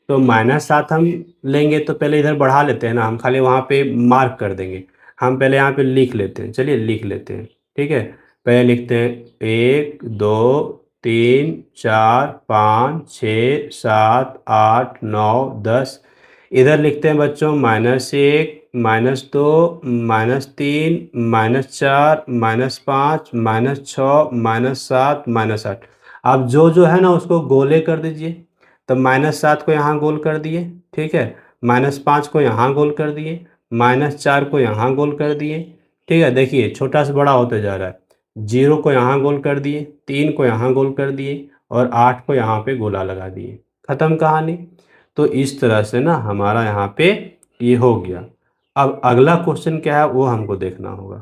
तो -7 हम लेंगे तो पहले इधर बढ़ा लेते हैं ना, हम खाली वहाँ पे मार्क कर देंगे। हम पहले यहाँ पे लिख लेते हैं, चलिए लिख लेते हैं, ठीक है। पहले लिखते हैं 1 2 3 4 5 6 7 8 9 10। इधर लिखते हैं बच्चों -1 -2 -3 -4 -5 -6 -7 -8। अब जो है ना उसको गोले कर दीजिए। तो -7 को यहाँ गोल कर दिए, ठीक है। -5 को यहाँ गोल कर दिए, -4 को यहाँ गोल कर दिए, ठीक है। देखिए छोटा से बड़ा होते जा रहा है। 0 को यहाँ गोल कर दिए, 3 को यहाँ गोल कर दिए, और 8 को यहाँ पे गोला लगा दिए। ख़त्म कहानी। तो इस तरह से ना हमारा यहाँ पे ये हो गया। अब अगला क्वेश्चन क्या है वो हमको देखना होगा।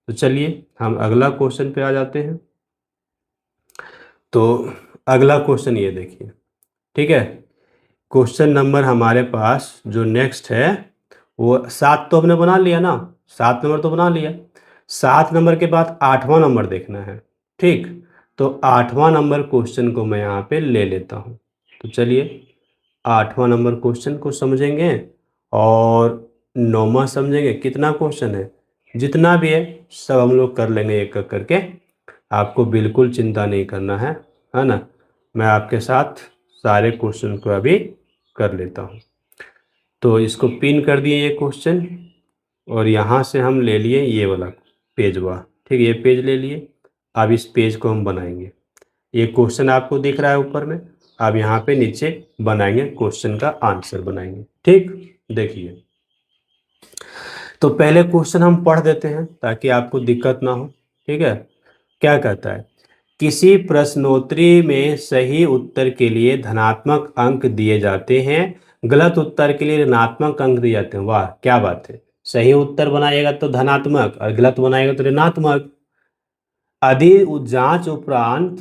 तो चलिए हम अगला क्वेश्चन पे आ जाते हैं। तो अगला क्वेश्चन ये देखिए, ठीक है। क्वेश्चन नंबर हमारे पास जो नेक्स्ट है वो 7 तो हमने बना लिया ना, 7 नंबर तो बना लिया। 7 नंबर के बाद 8वां नंबर देखना है, ठीक। तो 8वां नंबर क्वेश्चन को मैं यहाँ पे ले लेता हूँ। तो चलिए 8वां नंबर क्वेश्चन को समझेंगे, और 9वां समझेंगे। कितना क्वेश्चन है, जितना भी है सब हम लोग कर लेंगे एक एक करके। आपको बिल्कुल चिंता नहीं करना है ना। मैं आपके साथ सारे क्वेश्चन को अभी कर लेता हूँ। तो इसको पिन कर दिए ये क्वेश्चन, और यहाँ से हम ले लिए ये वाला पेज हुआ, ठीक है, ये पेज ले लिए। अब इस पेज को हम बनाएंगे। ये क्वेश्चन आपको दिख रहा है ऊपर में, अब यहाँ पे नीचे बनाएंगे, क्वेश्चन का आंसर बनाएंगे। ठीक, देखिए, तो पहले क्वेश्चन हम पढ़ देते हैं ताकि आपको दिक्कत ना हो। ठीक है, क्या कहता है, किसी प्रश्नोत्तरी में सही उत्तर के लिए धनात्मक अंक दिए जाते हैं, गलत उत्तर के लिए ऋणात्मक अंक दिए जाते हैं। वाह क्या बात है, सही उत्तर बनाएगा तो धनात्मक और गलत बनाएगा तो ऋणात्मक। आदि जांच उपरांत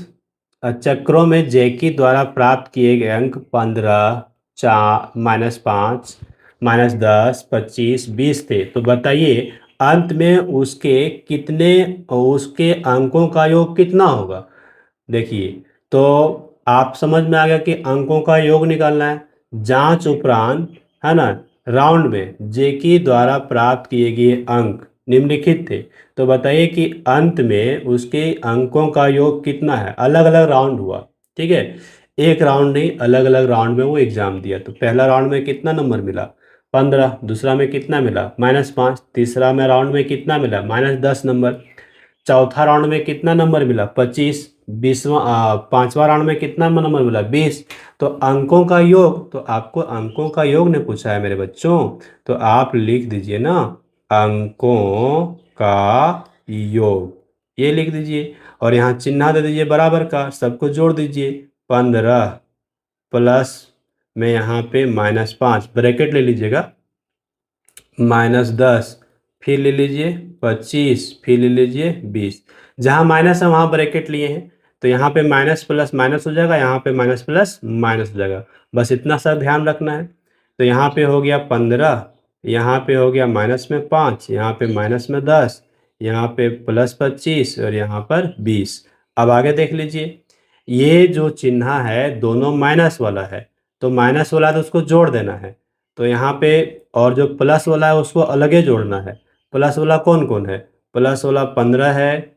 चक्रों में जैकी द्वारा प्राप्त किए गए अंक 15, -5, -10, 25, 20 थे। तो बताइए अंत में उसके अंकों का योग कितना होगा। देखिए, तो आप समझ में आ गया कि अंकों का योग निकालना है। जांच उपरांत, है ना, राउंड में जेकी द्वारा प्राप्त किए गए अंक निम्नलिखित थे। तो बताइए कि अंत में उसके अंकों का योग कितना है। अलग अलग राउंड हुआ, ठीक है, एक राउंड नहीं, अलग अलग राउंड में वो एग्जाम दिया। तो पहला राउंड में कितना नंबर मिला, 15, दूसरा में कितना मिला, -5, तीसरा में राउंड में कितना मिला, -10 नंबर, चौथा राउंड में कितना नंबर मिला, 25, पांचवा राउंड में कितना नंबर मिला, 20। तो अंकों का योग, तो आपको अंकों का योग ने पूछा है मेरे बच्चों, तो आप लिख दीजिए ना अंकों का योग, ये लिख दीजिए, और यहाँ चिन्ह दे दीजिए बराबर का, सबको जोड़ दीजिए। 15 प्लस में यहाँ पे -5 ब्रैकेट ले लीजिएगा, -10, फिर ले लीजिए 25, फिर ले लीजिए 20। जहाँ माइनस है वहाँ ब्रैकेट लिए हैं, तो यहाँ पे माइनस प्लस माइनस हो जाएगा, यहाँ पे माइनस प्लस माइनस हो जाएगा। बस इतना सा ध्यान रखना है। तो यहाँ पे हो गया 15, यहाँ पे हो गया -5, यहाँ पे -10, यहाँ पे +25 और यहाँ पर 20। अब आगे देख लीजिए, ये जो चिन्ह है दोनों माइनस वाला है, तो माइनस वाला तो उसको जोड़ देना है। तो यहाँ पे, और जो प्लस वाला है उसको अलगे जोड़ना है। प्लस वाला कौन कौन है, प्लस वाला 15 है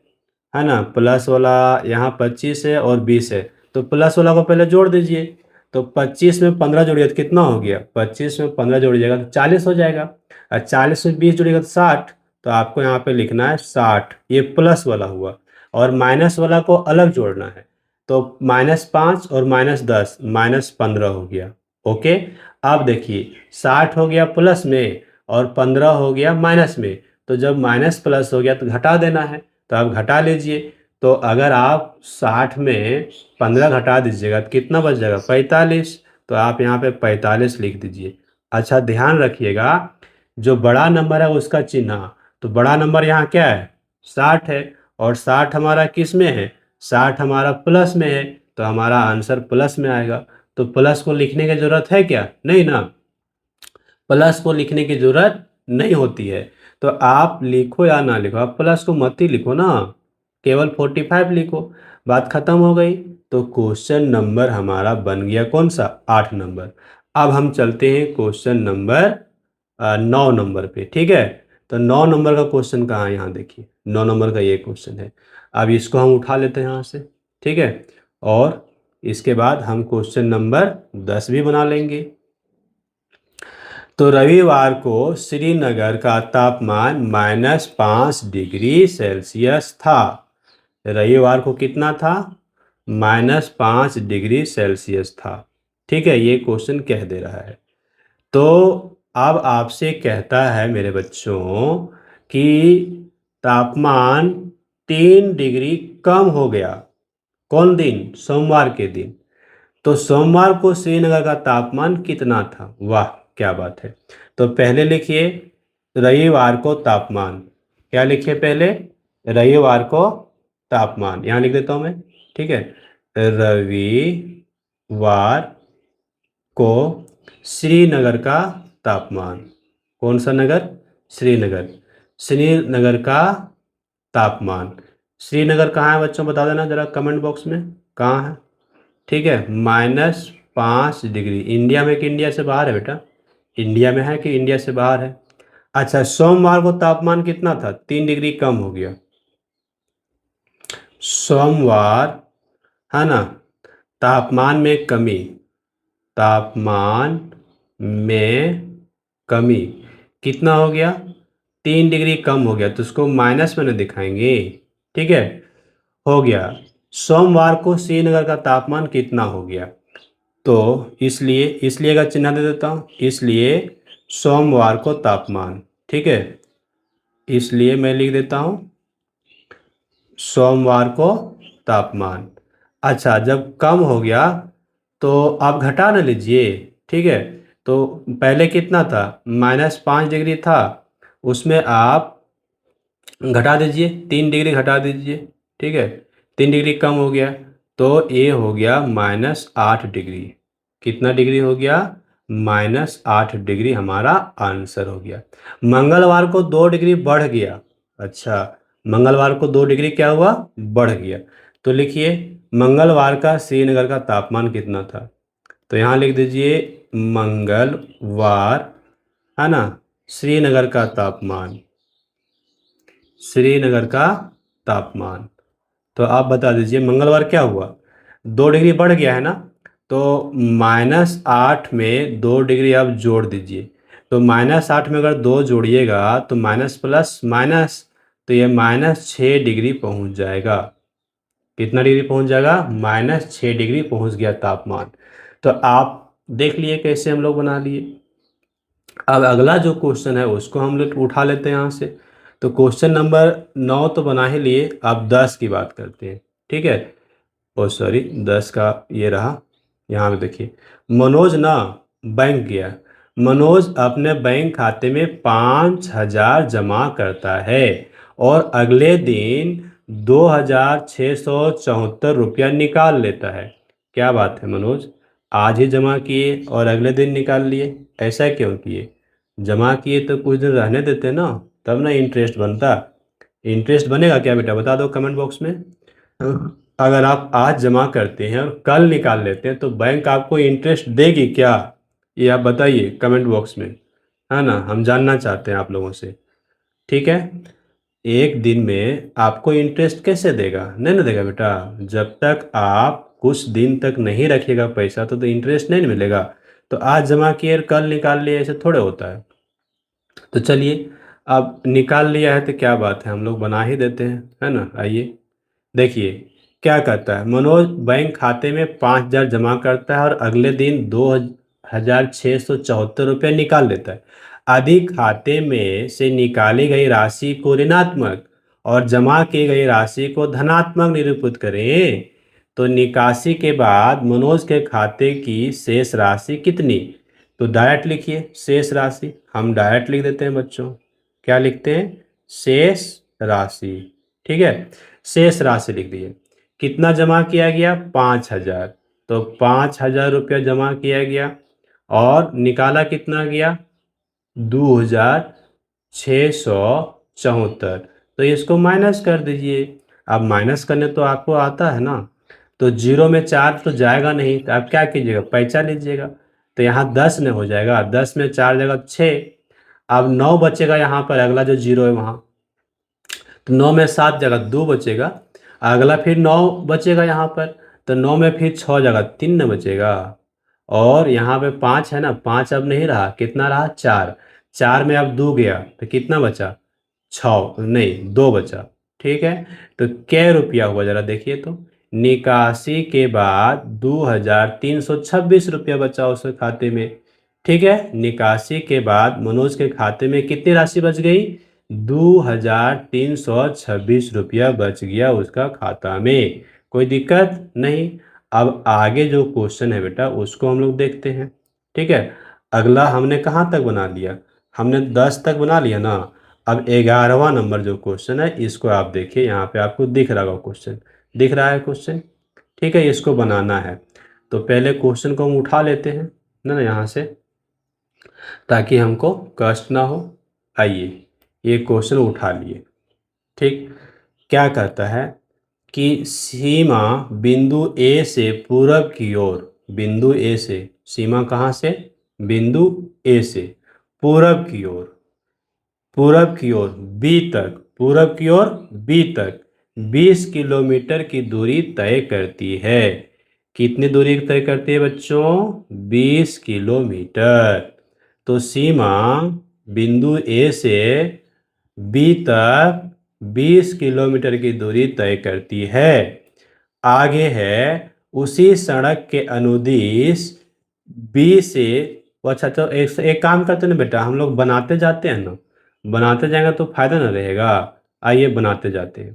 ना, प्लस वाला यहाँ 25 है और 20 है। तो प्लस वाला को पहले जोड़ दीजिए। तो 25 में 15 जोड़िए तो कितना हो गया, 25 में 15 जोड़िएगा तो 40 हो जाएगा, और 40 में 20 जोड़िएगा तो 60। तो आपको यहाँ पे लिखना है 60, ये प्लस वाला हुआ, और माइनस वाला को अलग जोड़ना है। तो -5 और -10, -15 हो गया। ओके, अब देखिए 60 हो गया प्लस में और 15 हो गया माइनस में। तो जब माइनस प्लस हो गया तो घटा देना है, तो आप घटा लीजिए। तो अगर आप 60 में 15 घटा दीजिएगा तो कितना बच जाएगा, 45। तो आप यहाँ पे 45 लिख दीजिए। अच्छा ध्यान रखिएगा, जो बड़ा नंबर है उसका चिन्ह, तो बड़ा नंबर यहाँ क्या है, 60 है, और 60 हमारा किस में है, 60 हमारा प्लस में है, तो हमारा आंसर प्लस में आएगा। तो प्लस को लिखने की जरूरत है क्या, नहीं ना, प्लस को लिखने की जरूरत नहीं होती है। तो आप लिखो या ना लिखो, आप प्लस को मत ही लिखो ना, केवल 45 लिखो, बात खत्म हो गई। तो क्वेश्चन नंबर हमारा बन गया कौन सा, 8 नंबर। अब हम चलते हैं क्वेश्चन नंबर 9 नंबर पे। ठीक है, तो 9 नंबर का क्वेश्चन कहाँ है, यहाँ देखिए 9 नंबर का ये क्वेश्चन है। अब इसको हम उठा लेते हैं यहाँ से, ठीक है, और इसके बाद हम क्वेश्चन नंबर 10 भी बना लेंगे। तो रविवार को श्रीनगर का तापमान -5 डिग्री सेल्सियस था। रविवार को कितना था, -5 डिग्री सेल्सियस था। ठीक है, ये क्वेश्चन कह दे रहा है। तो अब आपसे कहता है मेरे बच्चों कि तापमान 3 डिग्री कम हो गया, कौन दिन, सोमवार के दिन। तो सोमवार को श्रीनगर का तापमान कितना था, वाह क्या बात है। तो पहले लिखिए रविवार को तापमान, क्या लिखिए पहले, रविवार को तापमान, यहाँ लिख देता हूँ मैं, ठीक है, रविवार को श्रीनगर का तापमान, कौन सा नगर, श्रीनगर, श्रीनगर का तापमान। श्रीनगर कहाँ है बच्चों, बता देना जरा कमेंट बॉक्स में, कहाँ है। ठीक है, -5 डिग्री, इंडिया में कि इंडिया से बाहर है बेटा, इंडिया में है कि इंडिया से बाहर है। अच्छा, सोमवार को तापमान कितना था, 3 डिग्री कम हो गया। सोमवार, है ना, तापमान में कमी, तापमान में कमी कितना हो गया, 3 डिग्री कम हो गया, तो उसको माइनस में न दिखाएंगे, ठीक है। हो गया। सोमवार को श्रीनगर का तापमान कितना हो गया, तो इसलिए इसलिए का चिन्ह दे देता हूँ, इसलिए सोमवार को तापमान, ठीक है, इसलिए मैं लिख देता हूँ सोमवार को तापमान। अच्छा, जब कम हो गया तो आप घटा न लीजिए, ठीक है। तो पहले कितना था, -5 डिग्री था, उसमें आप घटा दीजिए, 3 डिग्री घटा दीजिए, ठीक है, 3 डिग्री कम हो गया, तो ये हो गया -8 डिग्री। कितना डिग्री हो गया, -8 डिग्री हमारा आंसर हो गया। मंगलवार को 2 डिग्री बढ़ गया, अच्छा, मंगलवार को 2 डिग्री क्या हुआ, बढ़ गया, तो लिखिए मंगलवार का श्रीनगर का तापमान कितना था, तो यहाँ लिख दीजिए मंगलवार, है ना, श्रीनगर का तापमान, श्रीनगर का तापमान। तो आप बता दीजिए मंगलवार क्या हुआ, 2 डिग्री बढ़ गया है ना, तो -8 में 2 डिग्री आप जोड़ दीजिए, तो -8 में अगर 2 जोड़िएगा तो माइनस प्लस माइनस, तो ये -6 डिग्री पहुंच जाएगा। कितना डिग्री पहुंच जाएगा, -6 डिग्री पहुंच गया तापमान। तो आप देख लिए कैसे हम लोग बना लिए। अब अगला जो क्वेश्चन है उसको हम लोग उठा लेते हैं यहाँ से। तो क्वेश्चन नंबर 9 तो बना ही लिए, अब 10 की बात करते हैं, ठीक है। ओ सॉरी, 10 का ये रहा, यहाँ पे देखिए, मनोज ना बैंक गया, मनोज अपने बैंक खाते में 5,000 जमा करता है और अगले दिन 2,674 रुपया निकाल लेता है। क्या बात है मनोज, आज ही जमा किए और अगले दिन निकाल लिए, ऐसा क्यों किए, जमा किए तो कुछ दिन रहने देते ना, तब ना इंटरेस्ट बनता। इंटरेस्ट बनेगा क्या बेटा, बता दो कमेंट बॉक्स में। अगर आप आज जमा करते हैं और कल निकाल लेते हैं तो बैंक आपको इंटरेस्ट देगी क्या, ये आप बताइए कमेंट बॉक्स में, है ना, हम जानना चाहते हैं आप लोगों से, ठीक है। एक दिन में आपको इंटरेस्ट कैसे देगा, नहीं ना देगा बेटा, जब तक आप कुछ दिन तक नहीं रखिएगा पैसा तो इंटरेस्ट नहीं मिलेगा। तो आज जमा किए और कल निकाल लिए, ऐसे थोड़े होता है। तो चलिए, अब निकाल लिया है तो क्या बात है, हम लोग बना ही देते हैं, है ना। आइए देखिए क्या कहता है, मनोज बैंक खाते में 5,000 जमा करता है और अगले दिन 2,674 रुपये निकाल लेता है। आदि खाते में से निकाली गई राशि को ऋणात्मक और जमा की गई राशि को धनात्मक निरूपित करें। तो निकासी के बाद मनोज के खाते की शेष राशि कितनी, तो डायरेक्ट लिखिए शेष राशि, हम डायरेक्ट लिख देते हैं बच्चों, क्या लिखते हैं, शेष राशि, ठीक है। शेष राशि लिख दिए, कितना जमा किया गया, 5,000, तो 5,000 रुपया जमा किया गया और निकाला कितना गया, 2,674, तो इसको माइनस कर दीजिए। अब माइनस करने तो आपको आता है ना, तो 0 में 4 तो जाएगा नहीं, तो आप क्या कीजिएगा, पैंचा लीजिएगा, तो यहाँ 10 में हो जाएगा, 10 में 4 जगह 6, अब 9 बचेगा यहाँ पर, अगला जो 0 है वहाँ, तो 9 में 7 जगह 2 बचेगा, अगला फिर 9 बचेगा यहाँ पर, तो 9 में फिर 6 जगह 3 न बचेगा, और यहाँ पे 5 है ना, 5 अब नहीं रहा, कितना रहा, 4, 4 में अब 2 गया तो कितना बचा, 6 नहीं 2 बचा, ठीक है। तो क्या रुपया हुआ जरा देखिए, तो निकासी के बाद 2,326 रुपया बचा उसके खाते में, ठीक है। निकासी के बाद मनोज के खाते में कितनी राशि बच गई, 2,326 रुपया बच गया उसका खाता में, कोई दिक्कत नहीं। अब आगे जो क्वेश्चन है बेटा उसको हम लोग देखते हैं, ठीक है। अगला हमने कहाँ तक बना लिया, हमने 10 तक बना लिया ना। अब 11वां नंबर जो क्वेश्चन है इसको आप देखिए, यहाँ पे आपको दिख रहा होगा क्वेश्चन, दिख रहा है क्वेश्चन, ठीक है, इसको बनाना है। तो पहले क्वेश्चन को हम उठा लेते हैं ना यहाँ से, ताकि हमको कष्ट ना हो। आइए ये क्वेश्चन उठा लिए, ठीक। क्या कहता है कि सीमा बिंदु ए से पूरब की ओर, बिंदु ए से, सीमा कहाँ से, बिंदु ए से पूरब की ओर, पूरब की ओर बी तक, पूरब की ओर बी तक 20 किलोमीटर की दूरी तय करती है। कितनी दूरी तय करती है बच्चों? 20 किलोमीटर। तो सीमा बिंदु ए से बी तक 20 किलोमीटर की दूरी तय करती है। आगे है उसी सड़क के अनुदिश बी से। अच्छा तो एक काम करते हैं ना बेटा, हम लोग बनाते जाते हैं ना, बनाते जाएंगे तो फायदा ना रहेगा। आइए बनाते जाते हैं।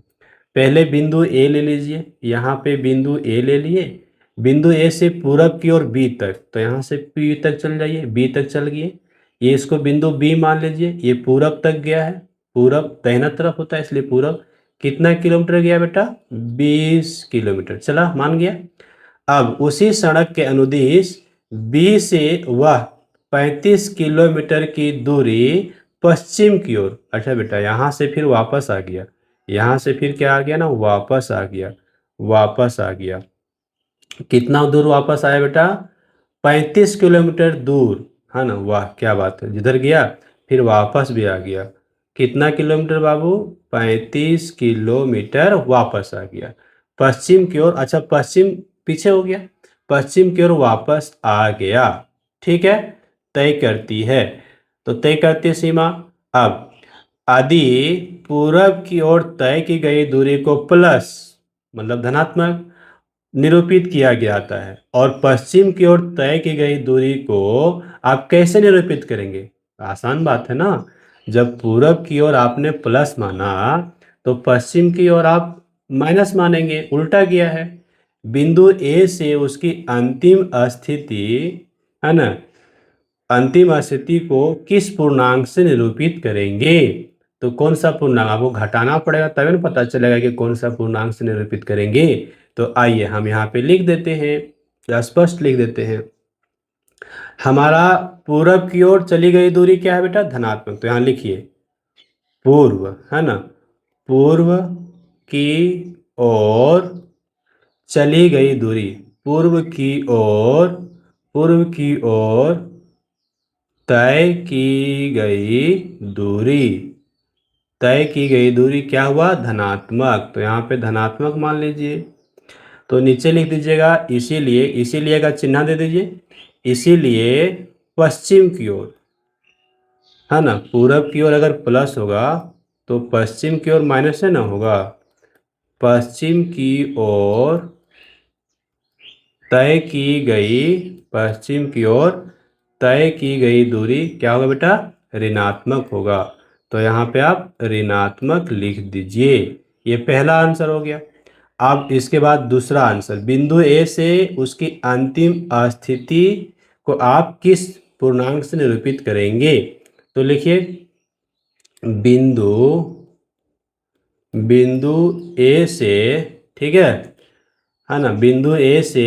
पहले बिंदु ए ले लीजिए, यहाँ पे बिंदु ए ले लिए। बिंदु ए से पूरब की ओर बी तक, तो यहाँ से पी तक चल जाइए, बी तक चल गए। ये इसको बिंदु बी मान लीजिए, ये पूरब तक गया है। पूरब दाहिना तरफ होता है इसलिए पूरब। कितना किलोमीटर गया बेटा? 20 किलोमीटर। चला, मान गया। अब उसी सड़क के अनुदिश बी से वह 35 किलोमीटर की दूरी पश्चिम की ओर। अच्छा बेटा, यहाँ से फिर वापस आ गया, यहाँ से फिर क्या आ गया ना, वापस आ गया, वापस आ गया। कितना दूर वापस आया बेटा? 35 किलोमीटर दूर, है ना। वाह क्या बात है, जिधर गया फिर वापस भी आ गया। कितना किलोमीटर बाबू? 35 किलोमीटर वापस आ गया पश्चिम की ओर। अच्छा पश्चिम पीछे हो गया, पश्चिम की ओर वापस आ गया। ठीक है, तय करती है। तो तय करती है सीमा। अब यदि पूरब की ओर तय की गई दूरी को प्लस मतलब धनात्मक निरूपित किया गया था है, और पश्चिम की ओर तय की गई दूरी को आप कैसे निरूपित करेंगे? आसान बात है ना। जब पूरब की ओर आपने प्लस माना तो पश्चिम की ओर आप माइनस मानेंगे, उल्टा किया है। बिंदु ए से उसकी अंतिम स्थिति, है ना, अंतिम स्थिति को किस पूर्णांक से निरूपित करेंगे? तो कौन सा पूर्णांक आपको घटाना पड़ेगा, तभी ना पता चलेगा कि कौन सा पूर्णांक से निरूपित करेंगे। तो आइए हम यहाँ पे लिख देते हैं, या स्पष्ट लिख देते हैं। हमारा पूरब की ओर चली गई दूरी क्या है बेटा? धनात्मक। तो यहाँ लिखिए पूर्व, है ना, पूर्व की ओर चली गई दूरी, पूर्व की ओर, पूर्व की ओर तय की गई दूरी, तय की गई दूरी क्या हुआ? धनात्मक। तो यहाँ पे धनात्मक मान लीजिए। तो नीचे लिख दीजिएगा इसीलिए, इसीलिए का चिन्ह दे दीजिए। इसीलिए पश्चिम की ओर, है ना, पूरब की ओर अगर प्लस होगा तो पश्चिम की ओर माइनस है ना होगा। पश्चिम की ओर तय की गई, पश्चिम की ओर तय की गई दूरी क्या होगा बेटा? ऋणात्मक होगा। तो यहाँ पे आप ऋणात्मक लिख दीजिए। ये पहला आंसर हो गया। अब इसके बाद दूसरा आंसर, बिंदु ए से उसकी अंतिम स्थिति को आप किस पूर्णांक से निरूपित करेंगे? तो लिखिए बिंदु, बिंदु ए से, ठीक है ना, बिंदु ए से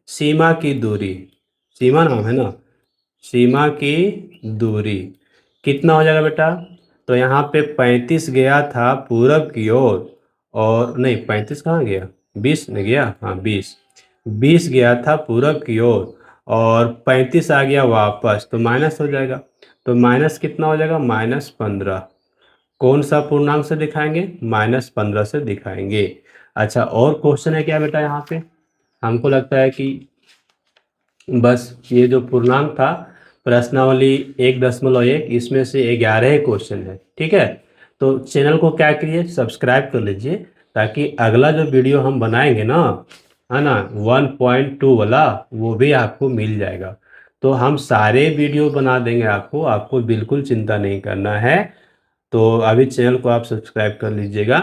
सीमा की दूरी, सीमा नाम है ना, सीमा की दूरी कितना हो जाएगा बेटा? तो यहाँ पे 35 गया था पूरब की ओर, और नहीं 35 कहाँ गया, 20 में गया, हाँ 20 गया था पूरब की ओर, और 35 आ गया वापस, तो माइनस हो जाएगा। तो माइनस कितना हो जाएगा? -15। कौन सा पूर्णांक से दिखाएंगे? -15 से दिखाएंगे। अच्छा और क्वेश्चन है क्या बेटा यहाँ पे? हमको लगता है कि बस ये जो पूर्णांक था प्रश्नावली 1.1 इसमें से 11 क्वेश्चन है। ठीक है, तो चैनल को क्या करिए, सब्सक्राइब कर लीजिए, ताकि अगला जो वीडियो हम बनाएंगे ना, है ना, 1.2 वाला, वो भी आपको मिल जाएगा। तो हम सारे वीडियो बना देंगे आपको, आपको बिल्कुल चिंता नहीं करना है। तो अभी चैनल को आप सब्सक्राइब कर लीजिएगा।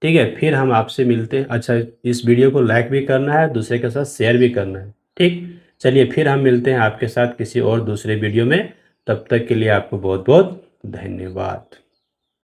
ठीक है, फिर हम आपसे मिलते हैं। अच्छा इस वीडियो को लाइक भी करना है, दूसरे के साथ शेयर भी करना है। ठीक, चलिए फिर हम मिलते हैं आपके साथ किसी और दूसरे वीडियो में। तब तक के लिए आपको बहुत बहुत धन्यवाद।